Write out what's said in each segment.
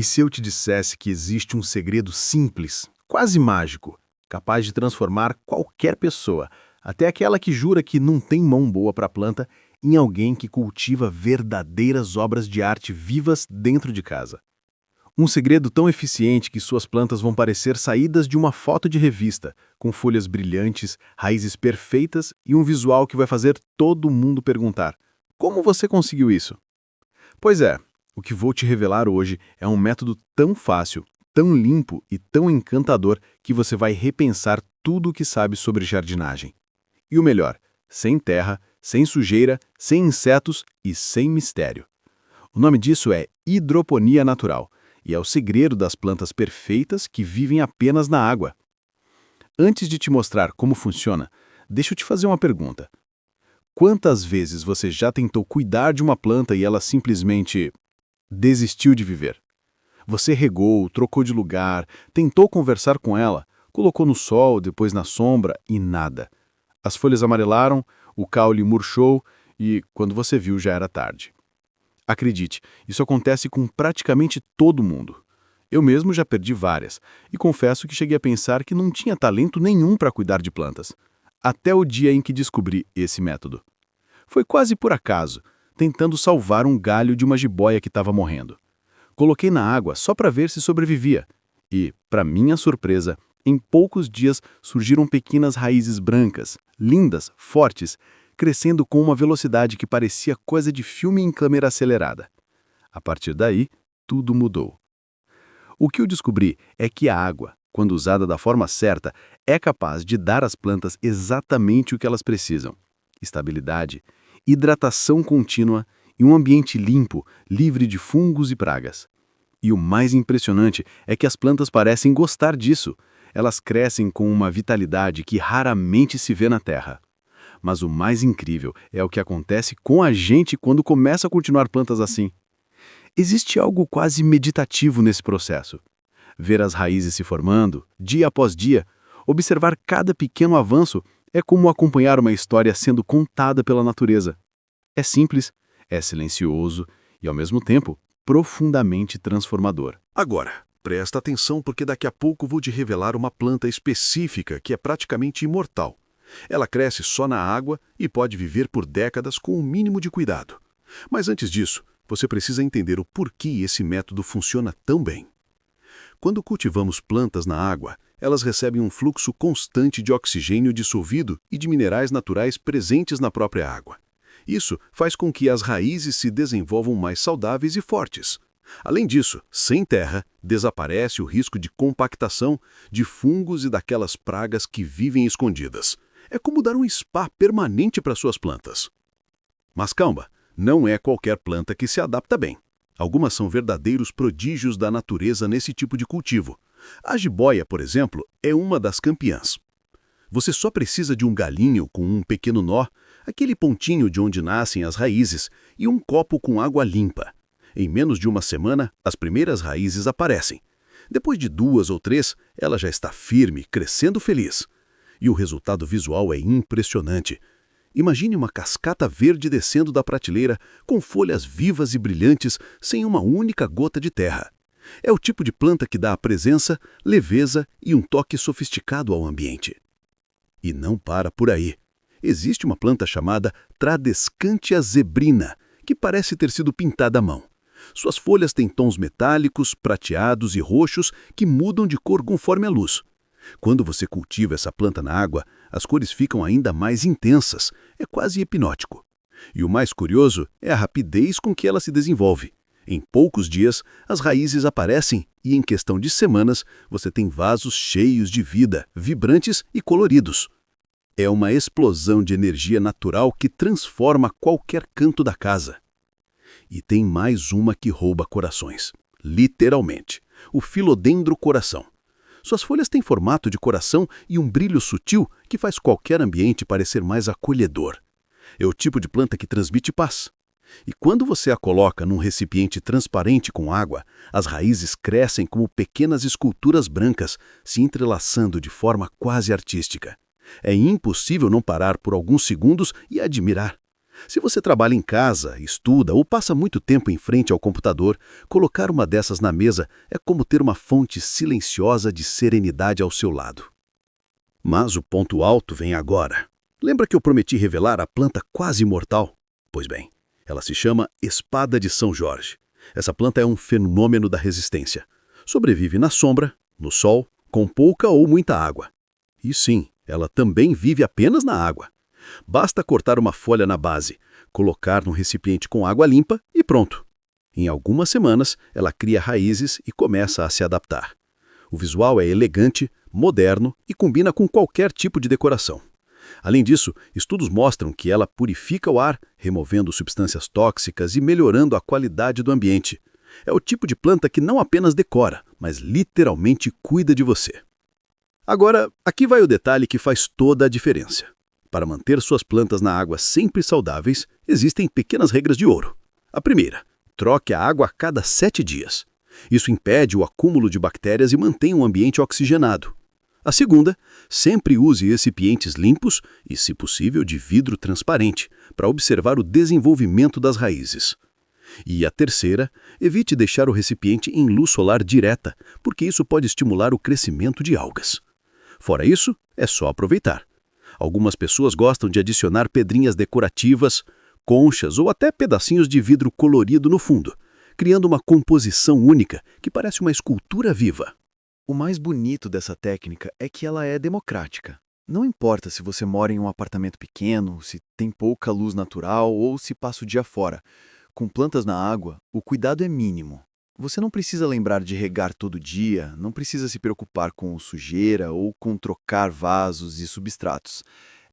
E se eu te dissesse que existe um segredo simples, quase mágico, capaz de transformar qualquer pessoa, até aquela que jura que não tem mão boa para a planta, em alguém que cultiva verdadeiras obras de arte vivas dentro de casa? Um segredo tão eficiente que suas plantas vão parecer saídas de uma foto de revista, com folhas brilhantes, raízes perfeitas e um visual que vai fazer todo mundo perguntar: como você conseguiu isso? Pois é, o que vou te revelar hoje é um método tão fácil, tão limpo e tão encantador que você vai repensar tudo o que sabe sobre jardinagem. E o melhor, sem terra, sem sujeira, sem insetos e sem mistério. O nome disso é hidroponia natural e é o segredo das plantas perfeitas que vivem apenas na água. Antes de te mostrar como funciona, deixa eu te fazer uma pergunta. Quantas vezes você já tentou cuidar de uma planta e ela simplesmente desistiu de viver? Você regou, trocou de lugar, tentou conversar com ela, colocou no sol, depois na sombra e nada. As folhas amarelaram, o caule murchou e, quando você viu, já era tarde. Acredite, isso acontece com praticamente todo mundo. Eu mesmo já perdi várias e confesso que cheguei a pensar que não tinha talento nenhum para cuidar de plantas. Até o dia em que descobri esse método. Foi quase por acaso, tentando salvar um galho de uma jiboia que estava morrendo. Coloquei na água só para ver se sobrevivia. E, para minha surpresa, em poucos dias surgiram pequenas raízes brancas, lindas, fortes, crescendo com uma velocidade que parecia coisa de filme em câmera acelerada. A partir daí, tudo mudou. O que eu descobri é que a água, quando usada da forma certa, é capaz de dar às plantas exatamente o que elas precisam: estabilidade, hidratação contínua e um ambiente limpo, livre de fungos e pragas. E o mais impressionante é que as plantas parecem gostar disso. Elas crescem com uma vitalidade que raramente se vê na terra. Mas o mais incrível é o que acontece com a gente quando começa a continuar plantas assim. Existe algo quase meditativo nesse processo. Ver as raízes se formando, dia após dia, observar cada pequeno avanço é como acompanhar uma história sendo contada pela natureza. É simples, é silencioso e, ao mesmo tempo, profundamente transformador. Agora, presta atenção porque daqui a pouco vou te revelar uma planta específica que é praticamente imortal. Ela cresce só na água e pode viver por décadas com o mínimo de cuidado. Mas antes disso, você precisa entender o porquê esse método funciona tão bem. Quando cultivamos plantas na água, elas recebem um fluxo constante de oxigênio dissolvido e de minerais naturais presentes na própria água. Isso faz com que as raízes se desenvolvam mais saudáveis e fortes. Além disso, sem terra, desaparece o risco de compactação, de fungos e daquelas pragas que vivem escondidas. É como dar um spa permanente para suas plantas. Mas calma, não é qualquer planta que se adapta bem. Algumas são verdadeiros prodígios da natureza nesse tipo de cultivo. A jiboia, por exemplo, é uma das campeãs. Você só precisa de um galinho com um pequeno nó, aquele pontinho de onde nascem as raízes, e um copo com água limpa. Em menos de uma semana, as primeiras raízes aparecem. Depois de 2 ou 3, ela já está firme, crescendo feliz. E o resultado visual é impressionante. Imagine uma cascata verde descendo da prateleira, com folhas vivas e brilhantes, sem uma única gota de terra. É o tipo de planta que dá a presença, leveza e um toque sofisticado ao ambiente. E não para por aí. Existe uma planta chamada Tradescantia zebrina, que parece ter sido pintada à mão. Suas folhas têm tons metálicos, prateados e roxos que mudam de cor conforme a luz. Quando você cultiva essa planta na água, as cores ficam ainda mais intensas, é quase hipnótico. E o mais curioso é a rapidez com que ela se desenvolve. Em poucos dias, as raízes aparecem e, em questão de semanas, você tem vasos cheios de vida, vibrantes e coloridos. É uma explosão de energia natural que transforma qualquer canto da casa. E tem mais uma que rouba corações. Literalmente. O filodendro coração. Suas folhas têm formato de coração e um brilho sutil que faz qualquer ambiente parecer mais acolhedor. É o tipo de planta que transmite paz. E quando você a coloca num recipiente transparente com água, as raízes crescem como pequenas esculturas brancas, se entrelaçando de forma quase artística. É impossível não parar por alguns segundos e admirar. Se você trabalha em casa, estuda ou passa muito tempo em frente ao computador, colocar uma dessas na mesa é como ter uma fonte silenciosa de serenidade ao seu lado. Mas o ponto alto vem agora. Lembra que eu prometi revelar a planta quase imortal? Pois bem, ela se chama Espada de São Jorge. Essa planta é um fenômeno da resistência. Sobrevive na sombra, no sol, com pouca ou muita água. E sim, ela também vive apenas na água. Basta cortar uma folha na base, colocar num recipiente com água limpa e pronto. Em algumas semanas, ela cria raízes e começa a se adaptar. O visual é elegante, moderno e combina com qualquer tipo de decoração. Além disso, estudos mostram que ela purifica o ar, removendo substâncias tóxicas e melhorando a qualidade do ambiente. É o tipo de planta que não apenas decora, mas literalmente cuida de você. Agora, aqui vai o detalhe que faz toda a diferença. Para manter suas plantas na água sempre saudáveis, existem pequenas regras de ouro. A primeira, troque a água a cada 7 dias. Isso impede o acúmulo de bactérias e mantém o ambiente oxigenado. A segunda, sempre use recipientes limpos e, se possível, de vidro transparente, para observar o desenvolvimento das raízes. E a terceira, evite deixar o recipiente em luz solar direta, porque isso pode estimular o crescimento de algas. Fora isso, é só aproveitar. Algumas pessoas gostam de adicionar pedrinhas decorativas, conchas ou até pedacinhos de vidro colorido no fundo, criando uma composição única que parece uma escultura viva. O mais bonito dessa técnica é que ela é democrática. Não importa se você mora em um apartamento pequeno, se tem pouca luz natural ou se passa o dia fora. Com plantas na água, o cuidado é mínimo. Você não precisa lembrar de regar todo dia, não precisa se preocupar com sujeira ou com trocar vasos e substratos.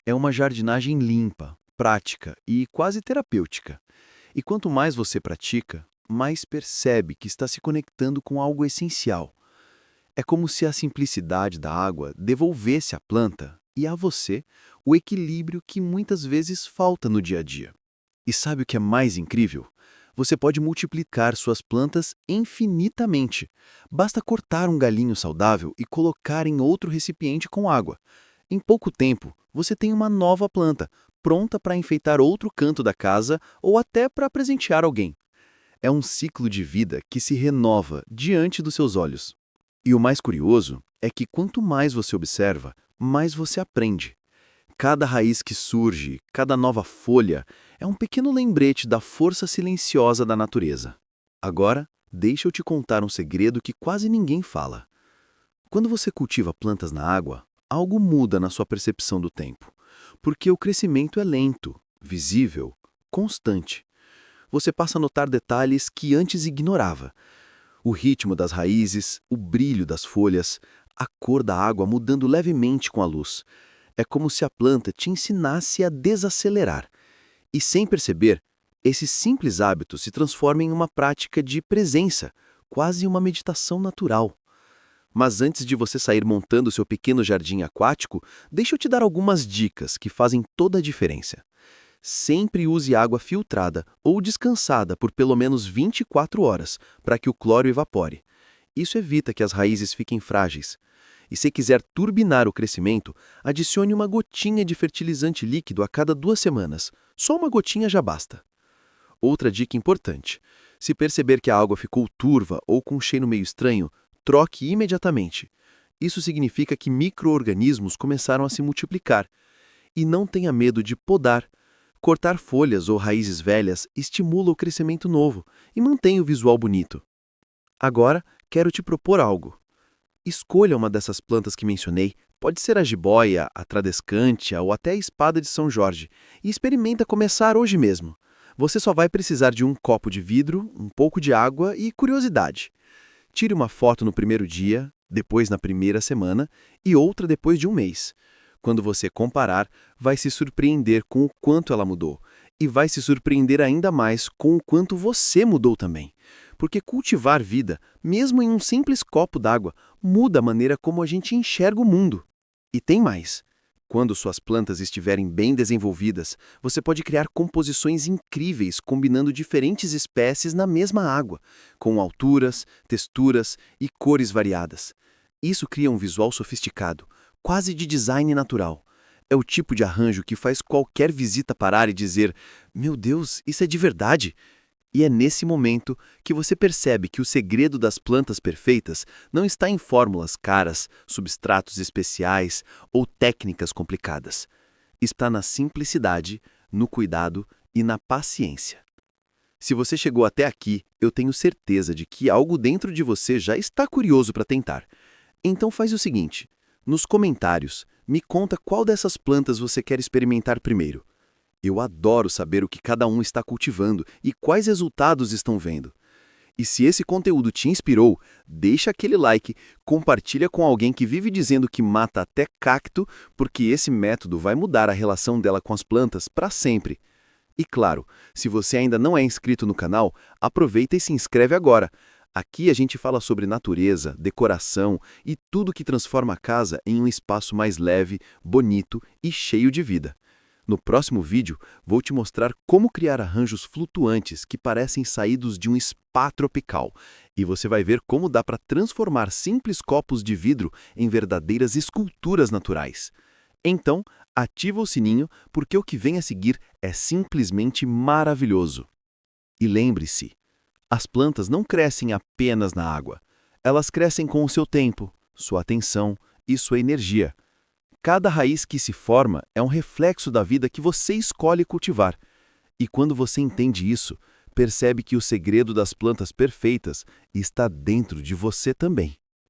É uma jardinagem limpa, prática e quase terapêutica. E quanto mais você pratica, mais percebe que está se conectando com algo essencial. É como se a simplicidade da água devolvesse à planta e a você o equilíbrio que muitas vezes falta no dia a dia. E sabe o que é mais incrível? Você pode multiplicar suas plantas infinitamente. Basta cortar um galhinho saudável e colocar em outro recipiente com água. Em pouco tempo, você tem uma nova planta, pronta para enfeitar outro canto da casa ou até para presentear alguém. É um ciclo de vida que se renova diante dos seus olhos. E o mais curioso é que quanto mais você observa, mais você aprende. Cada raiz que surge, cada nova folha, é um pequeno lembrete da força silenciosa da natureza. Agora, deixa eu te contar um segredo que quase ninguém fala. Quando você cultiva plantas na água, algo muda na sua percepção do tempo, porque o crescimento é lento, visível, constante. Você passa a notar detalhes que antes ignorava. O ritmo das raízes, o brilho das folhas, a cor da água mudando levemente com a luz. É como se a planta te ensinasse a desacelerar. E sem perceber, esse simples hábito se transforma em uma prática de presença, quase uma meditação natural. Mas antes de você sair montando seu pequeno jardim aquático, deixa eu te dar algumas dicas que fazem toda a diferença. Sempre use água filtrada ou descansada por pelo menos 24 horas, para que o cloro evapore. Isso evita que as raízes fiquem frágeis. E se quiser turbinar o crescimento, adicione uma gotinha de fertilizante líquido a cada 2 semanas. Só uma gotinha já basta. Outra dica importante: se perceber que a água ficou turva ou com um cheiro meio estranho, troque imediatamente. Isso significa que micro-organismos começaram a se multiplicar. E não tenha medo de podar. Cortar folhas ou raízes velhas estimula o crescimento novo e mantém o visual bonito. Agora, quero te propor algo. Escolha uma dessas plantas que mencionei, pode ser a jiboia, a tradescântia ou até a espada de São Jorge, e experimenta começar hoje mesmo. Você só vai precisar de um copo de vidro, um pouco de água e curiosidade. Tire uma foto no primeiro dia, depois na primeira semana e outra depois de um mês. Quando você comparar, vai se surpreender com o quanto ela mudou. E vai se surpreender ainda mais com o quanto você mudou também. Porque cultivar vida, mesmo em um simples copo d'água, muda a maneira como a gente enxerga o mundo. E tem mais. Quando suas plantas estiverem bem desenvolvidas, você pode criar composições incríveis combinando diferentes espécies na mesma água, com alturas, texturas e cores variadas. Isso cria um visual sofisticado, quase de design natural. É o tipo de arranjo que faz qualquer visita parar e dizer: "Meu Deus, isso é de verdade!" E é nesse momento que você percebe que o segredo das plantas perfeitas não está em fórmulas caras, substratos especiais ou técnicas complicadas. Está na simplicidade, no cuidado e na paciência. Se você chegou até aqui, eu tenho certeza de que algo dentro de você já está curioso para tentar. Então faz o seguinte: nos comentários, me conta qual dessas plantas você quer experimentar primeiro. Eu adoro saber o que cada um está cultivando e quais resultados estão vendo. E se esse conteúdo te inspirou, deixa aquele like, compartilha com alguém que vive dizendo que mata até cacto, porque esse método vai mudar a relação dela com as plantas para sempre. E claro, se você ainda não é inscrito no canal, aproveita e se inscreve agora. Aqui a gente fala sobre natureza, decoração e tudo que transforma a casa em um espaço mais leve, bonito e cheio de vida. No próximo vídeo, vou te mostrar como criar arranjos flutuantes que parecem saídos de um spa tropical. E você vai ver como dá para transformar simples copos de vidro em verdadeiras esculturas naturais. Então, ativa o sininho, porque o que vem a seguir é simplesmente maravilhoso. E lembre-se, as plantas não crescem apenas na água. Elas crescem com o seu tempo, sua atenção e sua energia. Cada raiz que se forma é um reflexo da vida que você escolhe cultivar. E quando você entende isso, percebe que o segredo das plantas perfeitas está dentro de você também.